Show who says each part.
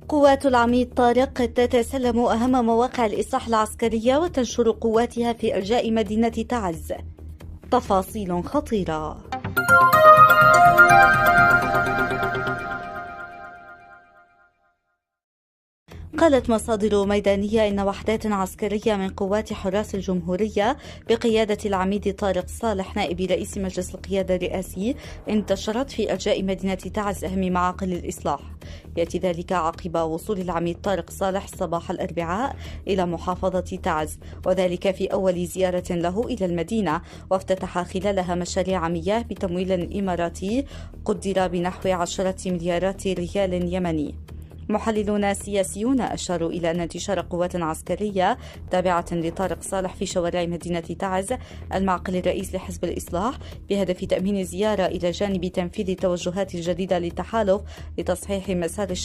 Speaker 1: قوات العميد طارق قد تتسلم أهم مواقع الإصلاح العسكرية وتنشر قواتها في أرجاء مدينة تعز. تفاصيل خطيرة. قالت مصادر ميدانية إن وحدات عسكرية من قوات حراس الجمهورية بقيادة العميد طارق صالح نائب رئيس مجلس القيادة الرئاسي انتشرت في أرجاء مدينة تعز أهم معاقل الإصلاح. يأتي ذلك عقب وصول العميد طارق صالح صباح الأربعاء إلى محافظة تعز، وذلك في أول زيارة له إلى المدينة، وافتتح خلالها مشاريع مياه بتمويل إماراتي قدر بنحو 10 مليارات ريال يمني. محللون سياسيون أشاروا إلى أن انتشار قوات عسكرية تابعة لطارق صالح في شوارع مدينة تعز المعقل الرئيس لحزب الإصلاح بهدف تأمين زيارة إلى جانب تنفيذ التوجهات الجديدة للتحالف لتصحيح مسار